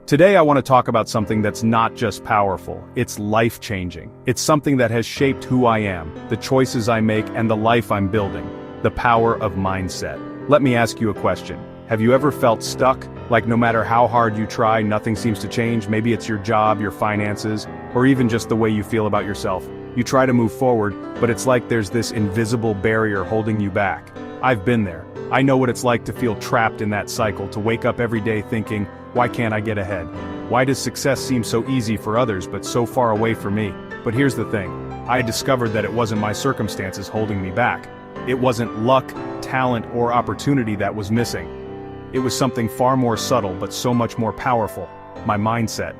Today I want to talk about something that's not just powerful, it's life-changing. It's something that has shaped who I am, the choices I make, and the life I'm building. The power of mindset. Let me ask you a question. Have you ever felt stuck? Like no matter how hard you try, nothing seems to change? Maybe it's your job, your finances, or even just the way you feel about yourself. You try to move forward, but it's like there's this invisible barrier holding you back. I've been there. I know what it's like to feel trapped in that cycle, to wake up every day thinking, why can't I get ahead? Why does success seem so easy for others but so far away for me? But here's the thing. I discovered that it wasn't my circumstances holding me back. It wasn't luck, talent, or opportunity that was missing. It was something far more subtle but so much more powerful. My mindset.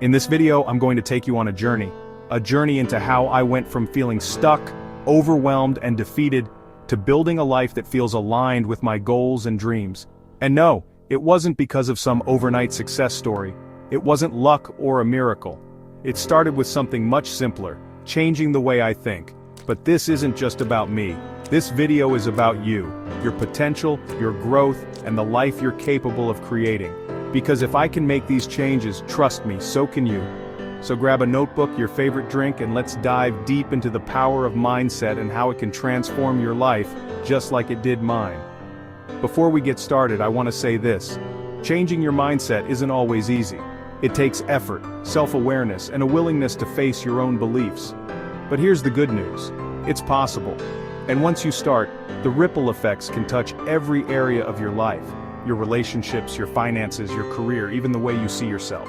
In this video, I'm going to take you on a journey into how I went from feeling stuck, overwhelmed, and defeated to building a life that feels aligned with my goals and dreams. And no, it wasn't because of some overnight success story. It wasn't luck or a miracle. It started with something much simpler, changing the way I think. But this isn't just about me. This video is about you, your potential, your growth, and the life you're capable of creating. Because if I can make these changes, trust me, so can you. So grab a notebook, your favorite drink, and let's dive deep into the power of mindset and how it can transform your life, just like it did mine. Before we get started, I want to say this. Changing your mindset isn't always easy. It takes effort, self-awareness, and a willingness to face your own beliefs. But here's the good news. It's possible. And once you start, the ripple effects can touch every area of your life. Your relationships, your finances, your career, even the way you see yourself.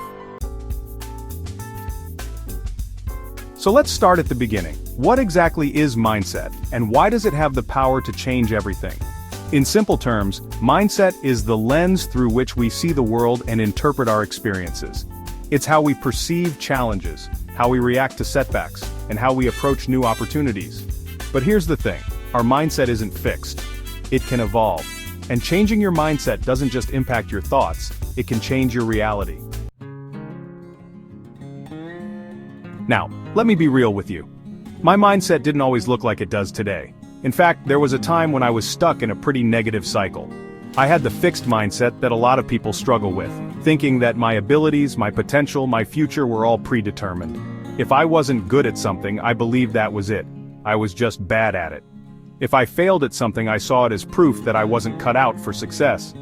So let's start at the beginning. What exactly is mindset, and why does it have the power to change everything? In simple terms, mindset is the lens through which we see the world and interpret our experiences. It's how we perceive challenges, how we react to setbacks, and how we approach new opportunities. But here's the thing, our mindset isn't fixed. It can evolve. And changing your mindset doesn't just impact your thoughts, it can change your reality. Now, let me be real with you. My mindset didn't always look like it does today. In fact, there was a time when I was stuck in a pretty negative cycle. I had the fixed mindset that a lot of people struggle with, thinking that my abilities, my potential, my future were all predetermined. If I wasn't good at something, I believed that was it. I was just bad at it. If I failed at something, I saw it as proof that I wasn't cut out for success.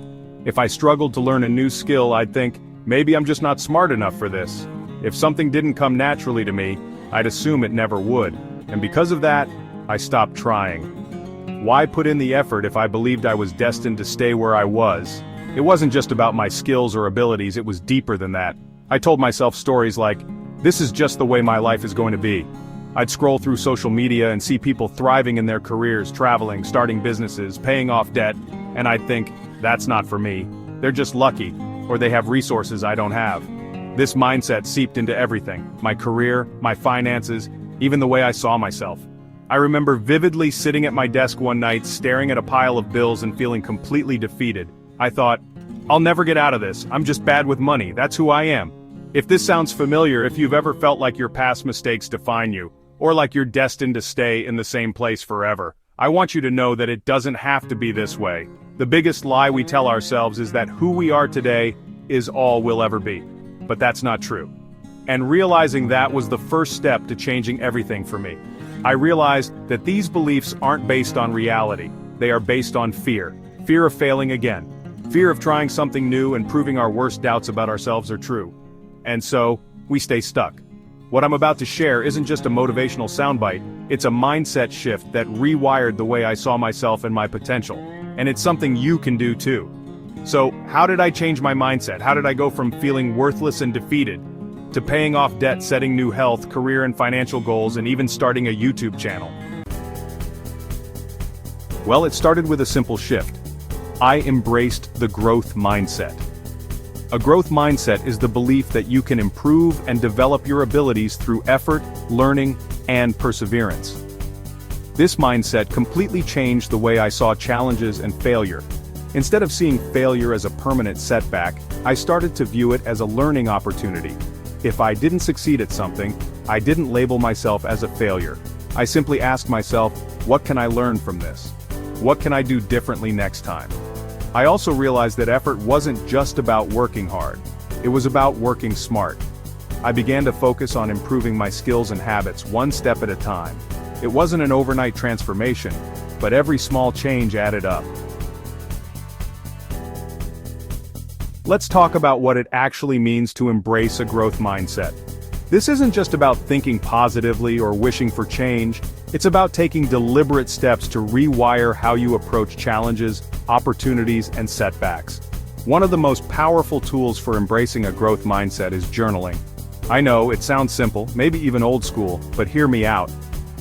If I struggled to learn a new skill, I'd think, maybe I'm just not smart enough for this. If something didn't come naturally to me, I'd assume it never would. And because of that, I stopped trying. Why put in the effort if I believed I was destined to stay where I was? It wasn't just about my skills or abilities, it was deeper than that. I told myself stories like, this is just the way my life is going to be. I'd scroll through social media and see people thriving in their careers, traveling, starting businesses, paying off debt, and I'd think, that's not for me. They're just lucky, or they have resources I don't have. This mindset seeped into everything, my career, my finances, even the way I saw myself. I remember vividly sitting at my desk one night, staring at a pile of bills and feeling completely defeated. I thought, I'll never get out of this, I'm just bad with money, that's who I am. If this sounds familiar, if you've ever felt like your past mistakes define you, or like you're destined to stay in the same place forever, I want you to know that it doesn't have to be this way. The biggest lie we tell ourselves is that who we are today is all we'll ever be. But that's not true. And realizing that was the first step to changing everything for me. I realized that these beliefs aren't based on reality, they are based on fear. Fear of failing again. Fear of trying something new and proving our worst doubts about ourselves are true. And so, we stay stuck. What I'm about to share isn't just a motivational soundbite, it's a mindset shift that rewired the way I saw myself and my potential. And it's something you can do too. So, how did I change my mindset? How did I go from feeling worthless and defeated to paying off debt, setting new health, career and financial goals, and even starting a YouTube channel? Well, it started with a simple shift. I embraced the growth mindset. A growth mindset is the belief that you can improve and develop your abilities through effort, learning, and perseverance. This mindset completely changed the way I saw challenges and failure. Instead of seeing failure as a permanent setback, I started to view it as a learning opportunity. If I didn't succeed at something, I didn't label myself as a failure. I simply asked myself, what can I learn from this? What can I do differently next time? I also realized that effort wasn't just about working hard. It was about working smart. I began to focus on improving my skills and habits one step at a time. It wasn't an overnight transformation, but every small change added up. Let's talk about what it actually means to embrace a growth mindset. This isn't just about thinking positively or wishing for change, it's about taking deliberate steps to rewire how you approach challenges, opportunities, and setbacks. One of the most powerful tools for embracing a growth mindset is journaling. I know, it sounds simple, maybe even old school, but hear me out.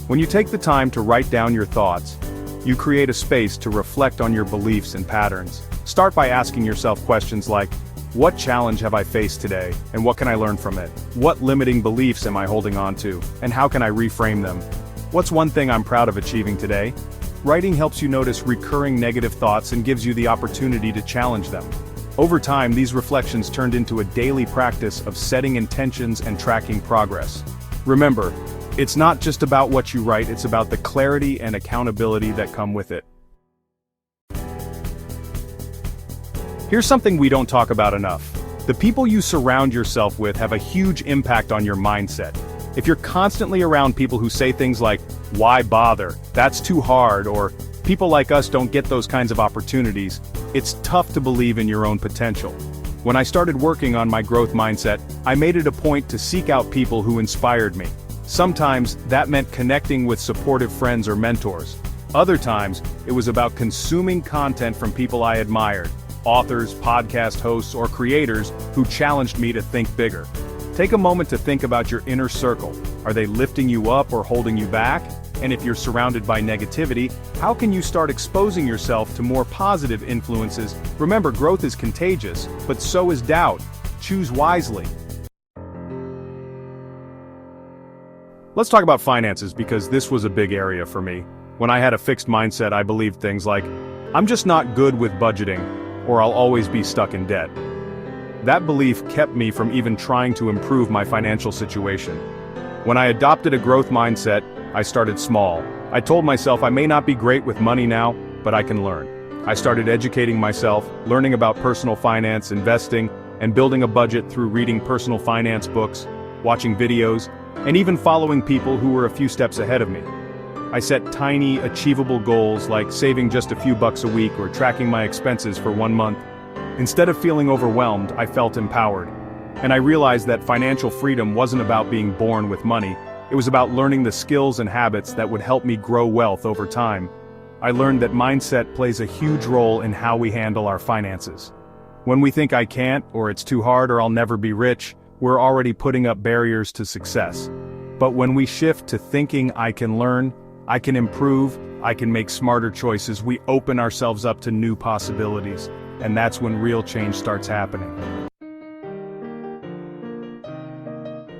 When you take the time to write down your thoughts, you create a space to reflect on your beliefs and patterns. Start by asking yourself questions like, what challenge have I faced today, and what can I learn from it? What limiting beliefs am I holding on to, and how can I reframe them? What's one thing I'm proud of achieving today? Writing helps you notice recurring negative thoughts and gives you the opportunity to challenge them. Over time, these reflections turned into a daily practice of setting intentions and tracking progress. Remember, it's not just about what you write, it's about the clarity and accountability that come with it. Here's something we don't talk about enough. The people you surround yourself with have a huge impact on your mindset. If you're constantly around people who say things like, "Why bother? That's too hard," or "People like us don't get those kinds of opportunities," it's tough to believe in your own potential. When I started working on my growth mindset, I made it a point to seek out people who inspired me. Sometimes, that meant connecting with supportive friends or mentors. Other times, it was about consuming content from people I admired, authors, podcast hosts, or creators who challenged me to think bigger. Take a moment to think about your inner circle. Are they lifting you up or holding you back? And if you're surrounded by negativity, how can you start exposing yourself to more positive influences? Remember, growth is contagious, but so is doubt. Choose wisely. Let's talk about finances because this was a big area for me. When I had a fixed mindset, I believed things like, I'm just not good with budgeting, or I'll always be stuck in debt. That belief kept me from even trying to improve my financial situation. When I adopted a growth mindset, I started small. I told myself I may not be great with money now, but I can learn. I started educating myself, learning about personal finance, investing, and building a budget through reading personal finance books, watching videos, and even following people who were a few steps ahead of me. I set tiny, achievable goals like saving just a few bucks a week or tracking my expenses for 1 month. Instead of feeling overwhelmed, I felt empowered. And I realized that financial freedom wasn't about being born with money, it was about learning the skills and habits that would help me grow wealth over time. I learned that mindset plays a huge role in how we handle our finances. When we think I can't, or it's too hard, or I'll never be rich, we're already putting up barriers to success. But when we shift to thinking I can learn, I can improve, I can make smarter choices, we open ourselves up to new possibilities. And that's when real change starts happening.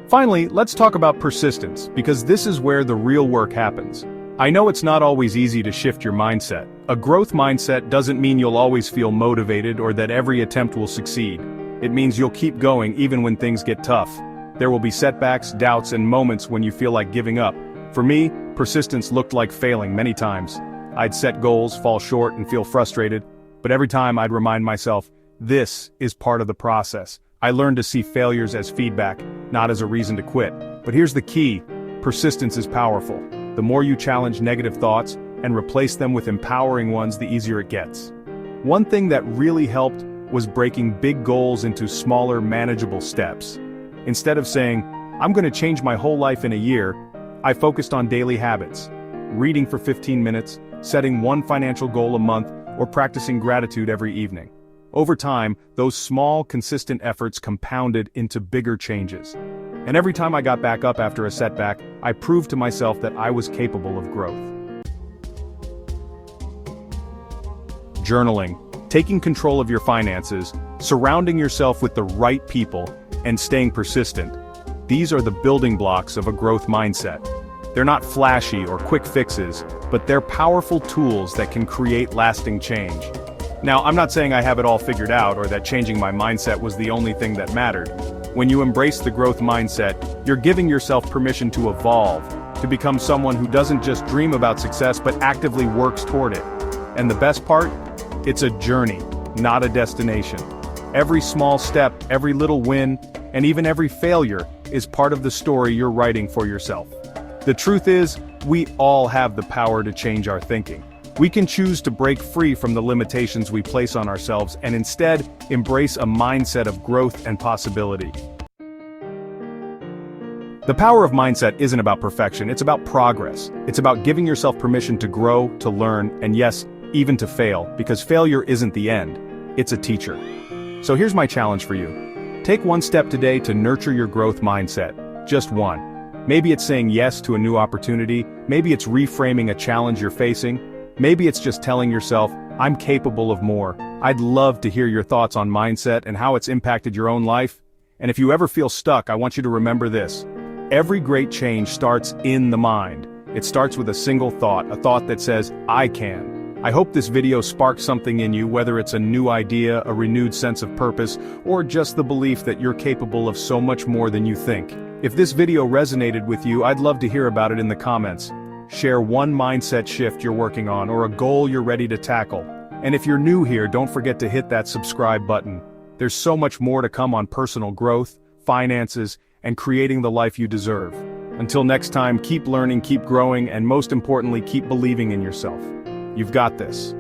Finally, let's talk about persistence, because this is where the real work happens. I know it's not always easy to shift your mindset. A growth mindset doesn't mean you'll always feel motivated or that every attempt will succeed. It means you'll keep going even when things get tough. There will be setbacks, doubts, and moments when you feel like giving up. For me, persistence looked like failing many times. I'd set goals, fall short, and feel frustrated, but every time I'd remind myself, this is part of the process. I learned to see failures as feedback, not as a reason to quit. But here's the key, persistence is powerful. The more you challenge negative thoughts and replace them with empowering ones, the easier it gets. One thing that really helped was breaking big goals into smaller, manageable steps. Instead of saying, I'm going to change my whole life in a year, I focused on daily habits. Reading for 15 minutes, setting one financial goal a month, or practicing gratitude every evening. Over time, those small, consistent efforts compounded into bigger changes. And every time I got back up after a setback, I proved to myself that I was capable of growth. Journaling, taking control of your finances, surrounding yourself with the right people, and staying persistent. These are the building blocks of a growth mindset. They're not flashy or quick fixes, but they're powerful tools that can create lasting change. Now, I'm not saying I have it all figured out or that changing my mindset was the only thing that mattered. When you embrace the growth mindset, you're giving yourself permission to evolve, to become someone who doesn't just dream about success but actively works toward it. And the best part? It's a journey, not a destination. Every small step, every little win, and even every failure is part of the story you're writing for yourself. The truth is, we all have the power to change our thinking. We can choose to break free from the limitations we place on ourselves and instead embrace a mindset of growth and possibility. The power of mindset isn't about perfection, it's about progress. It's about giving yourself permission to grow, to learn, and yes, even to fail, because failure isn't the end, it's a teacher. So here's my challenge for you. Take one step today to nurture your growth mindset. Just one. Maybe it's saying yes to a new opportunity, maybe it's reframing a challenge you're facing, maybe it's just telling yourself, I'm capable of more. I'd love to hear your thoughts on mindset and how it's impacted your own life. And if you ever feel stuck, I want you to remember this. Every great change starts in the mind. It starts with a single thought, a thought that says, I can. I hope this video sparks something in you, whether it's a new idea, a renewed sense of purpose, or just the belief that you're capable of so much more than you think. If this video resonated with you, I'd love to hear about it in the comments. Share one mindset shift you're working on or a goal you're ready to tackle. And if you're new here, don't forget to hit that subscribe button. There's so much more to come on personal growth, finances, and creating the life you deserve. Until next time, keep learning, keep growing, and most importantly, keep believing in yourself. You've got this.